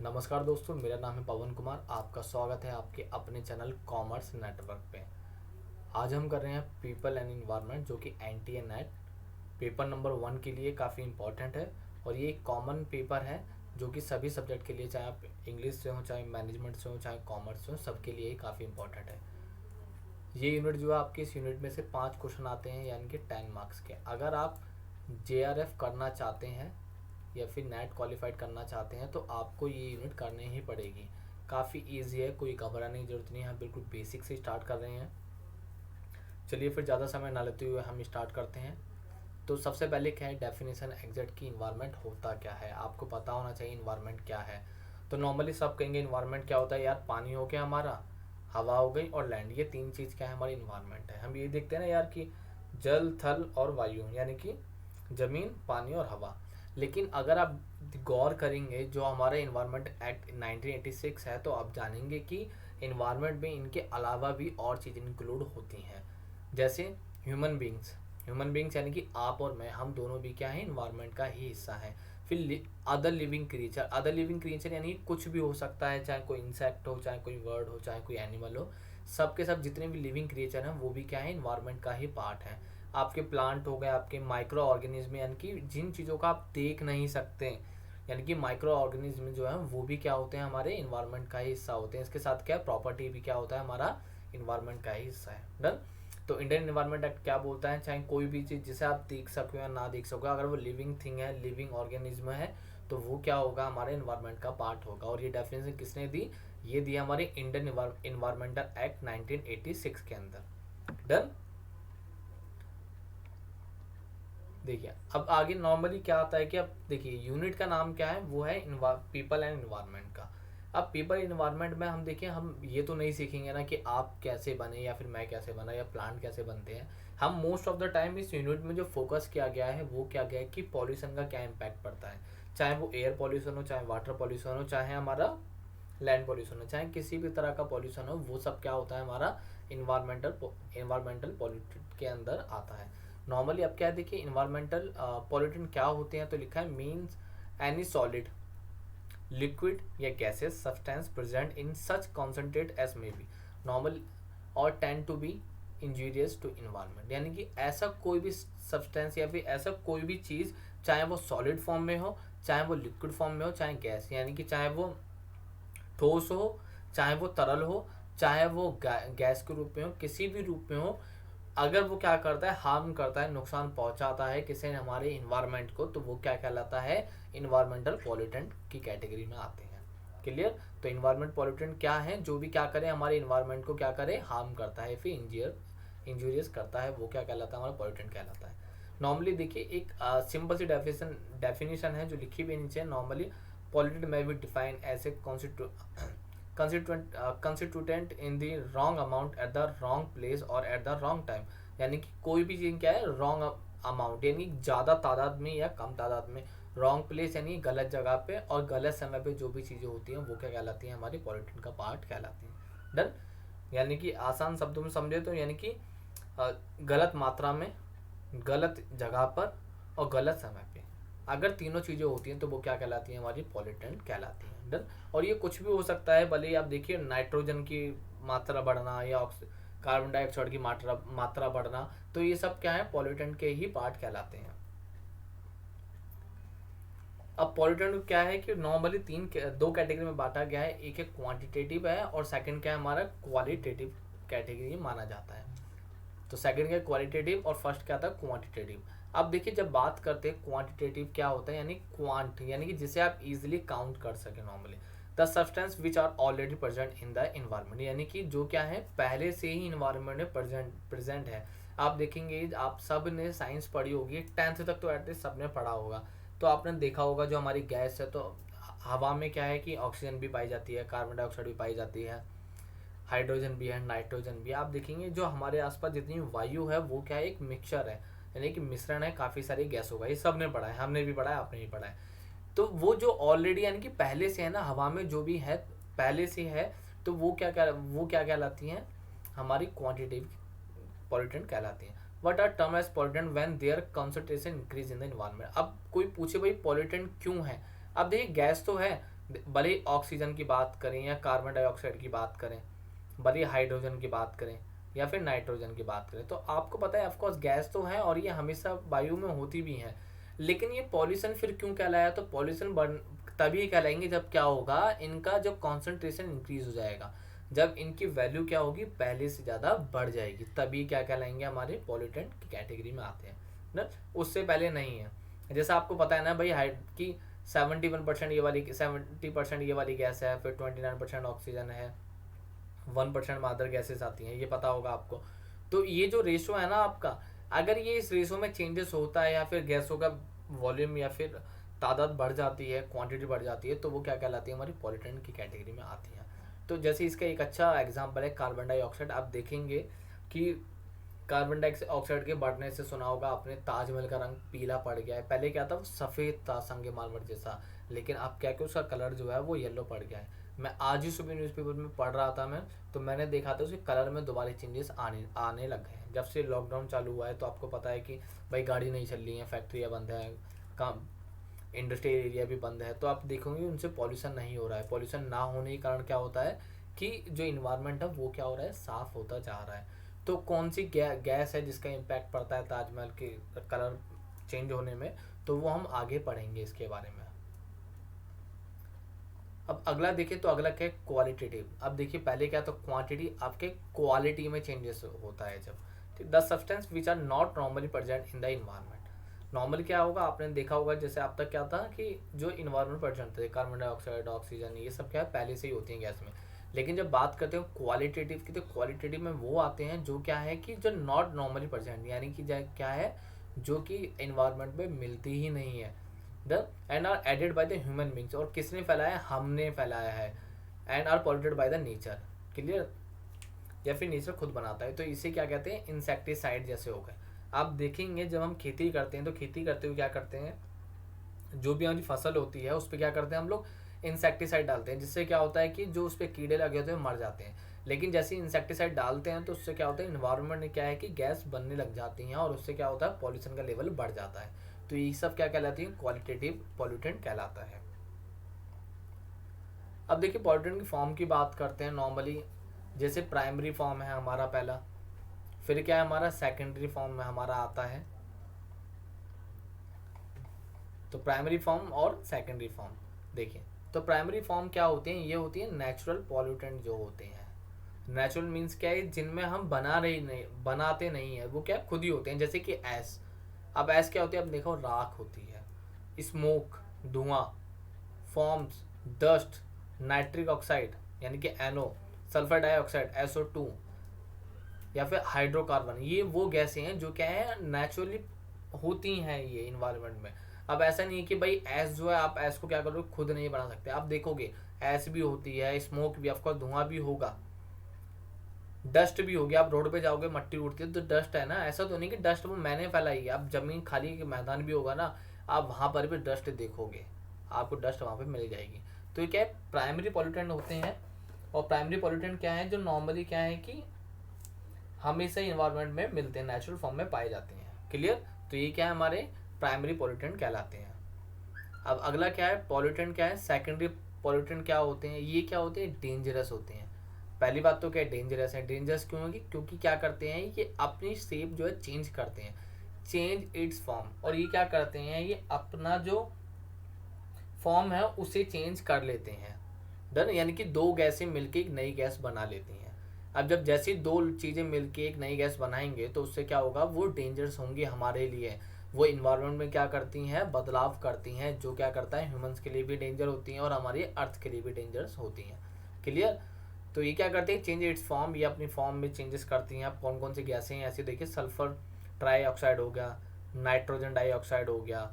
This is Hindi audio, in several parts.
नमस्कार दोस्तों, मेरा नाम है पवन कुमार। आपका स्वागत है आपके अपने चैनल कॉमर्स नेटवर्क पे। आज हम कर रहे हैं पीपल एंड इन्वायरमेंट, जो कि एनटीए नेट पेपर नंबर 1 के लिए काफ़ी इम्पोर्टेंट है। और ये एक कॉमन पेपर है जो कि सभी सब्जेक्ट के लिए, चाहे आप इंग्लिश से हो, चाहे मैनेजमेंट से हो, चाहे कॉमर्स से हो, सबके लिए ही काफ़ी इंपॉर्टेंट है। ये यूनिट जो है, आपके इस यूनिट में से 5 क्वेश्चन आते हैं, यानी कि 10 मार्क्स के। अगर आप जेआरएफ करना चाहते हैं या फिर नेट क्वालिफाइड करना चाहते हैं तो आपको ये यूनिट करनी ही पड़ेगी। काफ़ी इजी है, कोई घबराने की जरूरत नहीं है। हम बिल्कुल बेसिक से स्टार्ट कर रहे हैं। चलिए फिर ज़्यादा समय ना लेते हुए हम स्टार्ट करते हैं। तो सबसे पहले क्या है, डेफिनेशन एग्जैक्ट की इन्वायरमेंट होता क्या है, आपको पता होना चाहिए इन्वायरमेंट क्या है। तो नॉर्मली सब कहेंगे इन्वायरमेंट क्या होता है यार, पानी हो गया हमारा, हवा हो गई और लैंड, ये 3 चीज़ क्या है, हमारी इन्वायरमेंट है। हम ये देखते हैं ना यार कि जल, थल और वायु, यानी कि ज़मीन, पानी और हवा। लेकिन अगर आप गौर करेंगे, जो हमारा इन्वायरमेंट एक्ट 1986 है, तो आप जानेंगे कि इन्वायरमेंट में इनके अलावा भी और चीज़ें इंक्लूड होती हैं। जैसे ह्यूमन बींग्स यानी कि आप और मैं, हम दोनों भी क्या है, इन्वायरमेंट का ही हिस्सा है। फिर अदर लिविंग क्रिएचर यानी कुछ भी हो सकता है, चाहे कोई इंसेक्ट हो, चाहे कोई बर्ड हो, चाहे कोई एनिमल हो। सब के सब जितने भी लिविंग क्रिएचर हैं वो भी क्या है, इन्वायरमेंट का ही पार्ट है। आपके प्लांट हो गए, आपके माइक्रो ऑर्गेनिज्म, यानी कि जिन चीज़ों का आप देख नहीं सकते, यानी कि माइक्रो ऑर्गेनिज्म जो है वो भी क्या होते हैं, हमारे इन्वायरमेंट का ही हिस्सा होते हैं। इसके साथ क्या प्रॉपर्टी भी क्या होता है, हमारा इन्वायरमेंट का ही हिस्सा है। डन। तो इंडियन इन्वायरमेंट एक्ट क्या बोलता है, चाहे कोई भी चीज़ जिसे आप देख सको या ना देख सको, अगर वो लिविंग थिंग है, लिविंग ऑर्गेनिज्म है, तो वो क्या होगा, हमारे इन्वायरमेंट का पार्ट होगा। और ये डेफिनेशन किसने दी, ये दी हमारे इंडियन इन्वायरमेंटल एक्ट 1986 के अंदर। डन। देखिए अब आगे नॉर्मली क्या आता है कि अब देखिए यूनिट का नाम क्या है, वो है पीपल एंड इन्वायरमेंट का। अब पीपल इन्वायरमेंट में हम देखिए, हम ये तो नहीं सीखेंगे ना कि आप कैसे बने या फिर मैं कैसे बना या प्लांट कैसे बनते हैं। हम मोस्ट ऑफ द टाइम इस यूनिट में जो फोकस किया गया है वो क्या गया है कि पॉल्यूशन का क्या इम्पैक्ट पड़ता है। चाहे वो एयर पॉल्यूशन हो, चाहे वाटर पॉल्यूशन हो, चाहे हमारा लैंड पॉल्यूशन हो, चाहे किसी भी तरह का पॉल्यूशन हो, वो सब क्या होता है, हमारा इन्वायरमेंटल पॉल्यूटेंट के अंदर आता है। नॉर्मली अब क्या है, देखिए इन्वायरमेंटल पॉल्यूटेंट क्या होते हैं, तो लिखा है मीन्स एनी सॉलिड, लिक्विड या gases substance present in such concentrate as may be normal और tend to be injurious to environment. यानी कि ऐसा कोई भी सब्सटेंस या फिर ऐसा कोई भी चीज़, चाहे वो सॉलिड फॉर्म में हो, चाहे वो लिक्विड फॉर्म में हो, चाहे गैस, यानी कि चाहे वो ठोस हो, चाहे वो तरल हो, चाहे वो गैस के रूप में हो, किसी भी रूप में हो, अगर वो क्या करता है, हार्म करता है, नुकसान पहुंचाता है किसी ने हमारे इन्वायरमेंट को, तो वो क्या कहलाता है, इन्वायरमेंटल पॉल्यूटेंट की कैटेगरी में आते हैं। क्लियर। तो इन्वायरमेंट पॉल्यूटेंट क्या है, जो भी क्या करे, हमारे इन्वायरमेंट को क्या करे, हार्म करता है, फिर इंजूरियस करता है, वो क्या कहलाता है, हमारा पॉल्यूटेंट कहलाता है। नॉर्मली देखिए एक सिंपल सी डेफिनेशन है जो लिखी भी नीचे। नॉर्मली पॉल्यूटेंट में भी define as a constituent in the wrong amount at the wrong place और एट द रॉन्ग टाइम। यानी कि कोई भी चीज़ क्या है, रॉन्ग अमाउंट यानी ज़्यादा तादाद में या कम तादाद में, रॉन्ग प्लेस यानी गलत जगह पे और गलत समय पे जो भी चीज़ें होती हैं वो क्या कहलाती हैं, हमारी पॉलिटिन का पार्ट कहलाती हैं। डन। यानी कि आसान शब्दों में समझे तो यानी कि गलत मात्रा में, गलत जगह पर और गलत समय पे अगर तीनों चीज़ें होती हैं तो वो क्या कहलाती हैं, हमारी पॉल्यूटेंट कहलाती हैं। डन। और ये कुछ भी हो सकता है, भले ही आप देखिए नाइट्रोजन की मात्रा बढ़ना या कार्बन डाइऑक्साइड की मात्रा बढ़ना, तो ये सब क्या है, पॉल्यूटेंट के ही पार्ट कहलाते हैं। अब पॉल्यूटेंट क्या है कि नॉर्मली दो कैटेगरी में बांटा गया है। एक है क्वांटिटेटिव है और सेकंड क्या है, हमारा क्वालिटेटिव कैटेगरी माना जाता है। तो सेकंड क्या क्वालिटेटिव और फर्स्ट क्या था, क्वांटिटेटिव। अब देखिए जब बात करते हैं क्वांटिटेटिव क्या होता है, यानी क्वांट यानी कि जिसे आप इजीली काउंट कर सके। Normally the substance which are already present in the environment, यानी कि जो क्या है, पहले से ही इन्वायरमेंट में प्रेजेंट है। आप देखेंगे, आप सब ने साइंस पढ़ी होगी, 10th तक तो एटलीस्ट सबने पढ़ा होगा। तो आपने देखा होगा जो हमारी गैस है, तो हवा में क्या है कि ऑक्सीजन भी पाई जाती है, कार्बन डाइऑक्साइड भी पाई जाती है, हाइड्रोजन भी है, नाइट्रोजन भी। आप देखेंगे जो हमारे आसपास जितनी वायु है वो क्या है, एक मिक्सचर है, यानी कि मिश्रण है काफ़ी सारी गैसों का। ये सब ने पढ़ा है, हमने भी पढ़ा है, आपने भी पढ़ा है। तो वो जो ऑलरेडी यानी कि पहले से है ना, हवा में जो भी है पहले से है, तो वो क्या कहलाती हैं, हमारी क्वांटिटेटिव पॉल्यूटेंट कहलाती हैं। What are term as pollutant when their concentration increase in the environment. अब कोई पूछे भाई पॉल्यूटेंट क्यों है, अब देखिए गैस तो है, भले ही ऑक्सीजन की बात करें या कार्बन डाइऑक्साइड की बात करें, भले ही हाइड्रोजन की बात करें या फिर नाइट्रोजन की बात करें, तो आपको पता है ऑफकोर्स गैस तो है और ये हमेशा वायु में होती भी है। लेकिन ये पॉल्यूशन फिर क्यों कहलाया? तो पॉल्यूशन बढ़ तभी कहलाएंगे जब क्या होगा, इनका जो कॉन्सेंट्रेशन इंक्रीज हो जाएगा, जब इनकी वैल्यू क्या होगी, पहले से ज़्यादा बढ़ जाएगी, तभी क्या कहलाएंगे, हमारे पॉल्यूटेंट की कैटेगरी में आते हैं ना। उससे पहले नहीं है। जैसा आपको पता है ना भाई, हाइट की 71% ये वाली, 70% ये वाली गैस है, फिर 29% ऑक्सीजन है, 1% में अदर गैसेस आती हैं, ये पता होगा आपको। तो ये जो रेशो है ना आपका, अगर ये इस रेशो में चेंजेस होता है या फिर गैसों का वॉल्यूम या फिर तादाद बढ़ जाती है, क्वांटिटी बढ़ जाती है, तो वो क्या कहलाती है, हमारी पॉल्यूटेंट की कैटेगरी में आती है। तो जैसे इसका एक अच्छा एग्जांपल है कार्बन डाइऑक्साइड। आप देखेंगे कि कार्बन डाइऑक्साइड के बढ़ने से सुना होगा आपने, ताजमहल का रंग पीला पड़ गया है। पहले क्या था, वो सफ़ेद था संगमरमर जैसा, लेकिन अब क्या कि उसका कलर जो है वो येलो पड़ गया है। मैं आज ही सुबह न्यूज़पेपर में पढ़ रहा था मैं, तो मैंने देखा था उसके कलर में दोबारा चेंजेस आने आने लग गए हैं जब से लॉकडाउन चालू हुआ है। तो आपको पता है कि भाई गाड़ी नहीं चल रही है, फैक्ट्रियाँ बंद है, काम इंडस्ट्रियल एरिया भी बंद है, तो आप देखोगे उनसे पॉल्यूशन नहीं हो रहा है। पॉल्यूशन ना होने के कारण क्या होता है कि जो इन्वायरमेंट है वो क्या हो रहा है, साफ होता जा रहा है। तो कौन सी गैस है जिसका इम्पैक्ट पड़ता है ताजमहल के कलर चेंज होने में, तो वो हम आगे पढ़ेंगे इसके बारे में। अब अगला देखें तो अगला क्या है, क्वालिटेटिव। अब देखिए पहले क्या था, क्वांटिटी, आपके क्वालिटी में चेंजेस होता है जब the substance which are not normally present in the environment. Normal क्या होगा, आपने देखा होगा जैसे अब तक क्या था कि जो इन्वायरमेंट प्रेजेंट थे, कार्बन डाइऑक्साइड, ऑक्सीजन, ये सब क्या है पहले से ही होती हैं गैस में। लेकिन जब बात करते हैं क्वालिटेटिव की, तो क्वालिटेटिव में वो आते हैं जो क्या है कि जो नॉट नॉर्मली प्रेजेंट, यानी कि क्या है, जो कि इन्वायरमेंट में मिलती ही नहीं है, the and are added by the human beings, और किसने फैलाया है, हमने फैलाया है, and are polluted by the nature. Clear? या फिर नेचर खुद बनाता है। तो इसे क्या कहते हैं, इंसेक्टिसाइड जैसे हो गए। आप देखेंगे जब हम खेती करते हैं तो खेती करते हुए क्या करते हैं, जो भी हमारी फसल होती है उस पर क्या करते हैं हम लोग, इंसेक्टिसाइड डालते हैं, जिससे क्या होता है कि जो उस पर कीड़े लगे होते हैं मर जाते हैं। लेकिन जैसे इंसेक्टिसाइड डालते हैं तो उससे क्या होता है, इन्वायरमेंट में क्या है कि गैस बनने लग जाती हैं, और उससे क्या होता है, पॉल्यूशन का लेवल बढ़ जाता है। तो ये सब क्या कहलाती है, क्वालिटेटिव पॉल्यूटेंट कहलाता है। अब देखिए पॉल्यूटेंट की फॉर्म की बात करते हैं नॉर्मली। जैसे प्राइमरी फॉर्म है हमारा पहला, फिर क्या है हमारा सेकेंडरी फॉर्म में हमारा आता है। तो प्राइमरी फॉर्म और सेकेंडरी फॉर्म देखिए, तो प्राइमरी फॉर्म क्या होते हैं, ये होती है नेचुरल पॉल्यूटेंट जो होते हैं। नेचुरल मीन्स क्या है, जिनमें हम बनाते नहीं है, वो क्या खुद ही होते हैं, जैसे कि ऐस। अब ऐस क्या होती है, अब देखो राख होती है, स्मोक धुआं, फॉर्म्स डस्ट, नाइट्रिक ऑक्साइड यानी कि एनओ, सल्फर डाइऑक्साइड SO2, या फिर हाइड्रोकार्बन, ये वो गैसें हैं जो क्या है नेचुरली होती हैं ये इन्वायरमेंट में। अब ऐसा नहीं है कि भाई ऐस जो है, आप ऐस को क्या करोगे, खुद नहीं बना सकते। आप देखोगे ऐस भी होती है, स्मोक भी, ऑफकोर्स धुआं भी होगा, डस्ट भी होगी। आप रोड पे जाओगे मट्टी उड़ती है तो डस्ट है ना, ऐसा तो नहीं कि डस्ट वो मैंने फैलाई है। आप जमीन खाली मैदान भी होगा ना, आप वहाँ पर भी डस्ट देखोगे, आपको डस्ट वहाँ पे मिल जाएगी। तो ये क्या है, प्राइमरी पॉल्यूटेंट होते हैं। और प्राइमरी पॉल्यूटेंट क्या है, जो नॉर्मली क्या है कि हमेशा इन्वायरमेंट में मिलते हैं, नेचुरल फॉर्म में पाए जाते हैं। क्लियर? तो ये क्या है, हमारे प्राइमरी पॉल्यूटेंट कहलाते हैं। अब अगला क्या है, पॉल्यूटेंट क्या है, सेकेंडरी पॉल्यूटेंट क्या होते हैं, ये क्या होते हैं, डेंजरस होते हैं। पहली बात तो क्या है, डेंजरस है। डेंजरस क्यों होगी, क्योंकि क्या करते हैं, ये अपनी शेप जो है चेंज करते हैं, चेंज इट्स फॉर्म। और ये क्या करते हैं, ये अपना जो फॉर्म है उसे चेंज कर लेते हैं। डन, यानी कि दो गैसें मिलके एक नई गैस बना लेती हैं। अब जब जैसी दो चीज़ें मिलके एक नई गैस बनाएंगे तो उससे क्या होगा, वो डेंजरस होंगी हमारे लिए। वो इन्वायरमेंट में क्या करती हैं, बदलाव करती हैं, जो क्या करता है, ह्यूमंस के लिए भी डेंजर होती हैं और हमारी अर्थ के लिए भी डेंजरस होती हैं। क्लियर? तो ये क्या करते हैं, चेंज इट्स फॉर्म, ये अपनी फॉर्म में चेंजेस करती हैं। अब कौन कौन सी गैसें हैं ऐसे देखिए, सल्फर ट्राईऑक्साइड हो गया, नाइट्रोजन डाइऑक्साइड हो गया,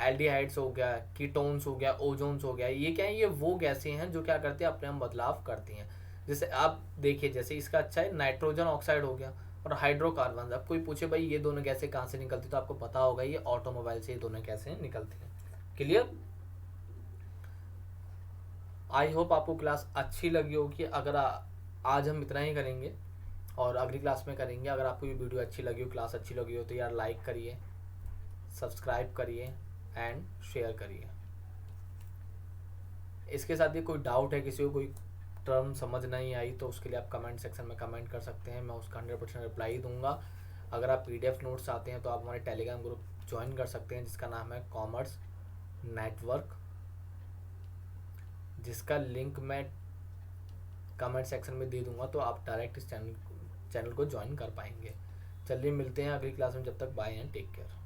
एल्डिहाइड्स हो गया, कीटोन्स हो गया, ओजोन्स हो गया। ये क्या है, ये वो गैसें हैं जो क्या करती हैं, अपने हम बदलाव करती हैं। जैसे आप देखिए, जैसे इसका अच्छा है नाइट्रोजन ऑक्साइड हो गया और हाइड्रोकार्बन। अब कोई पूछे भाई ये दोनों गैसें कहाँ से निकलती, तो आपको पता होगा ये ऑटोमोबाइल से ये दोनों गैसें निकलती हैं। क्लियर? आई होप आपको क्लास अच्छी लगी होगी। अगर आज हम इतना ही करेंगे और अगली क्लास में करेंगे। अगर आपको ये वीडियो अच्छी लगी हो, क्लास अच्छी लगी हो, तो यार लाइक करिए, सब्सक्राइब करिए एंड शेयर करिए। इसके साथ ही कोई डाउट है, किसी को कोई टर्म समझ नहीं आई, तो उसके लिए आप कमेंट सेक्शन में कमेंट कर सकते हैं, मैं उसका 100% रिप्लाई दूंगा। अगर आप PDF नोट्स चाहते हैं तो आप हमारे टेलीग्राम ग्रुप ज्वाइन कर सकते हैं, जिसका नाम है कॉमर्स नेटवर्क, जिसका लिंक मैं कमेंट सेक्शन में दे दूंगा, तो आप डायरेक्ट इस चैनल को ज्वाइन कर पाएंगे। चलिए मिलते हैं अगली क्लास में, जब तक बाय एंड टेक केयर।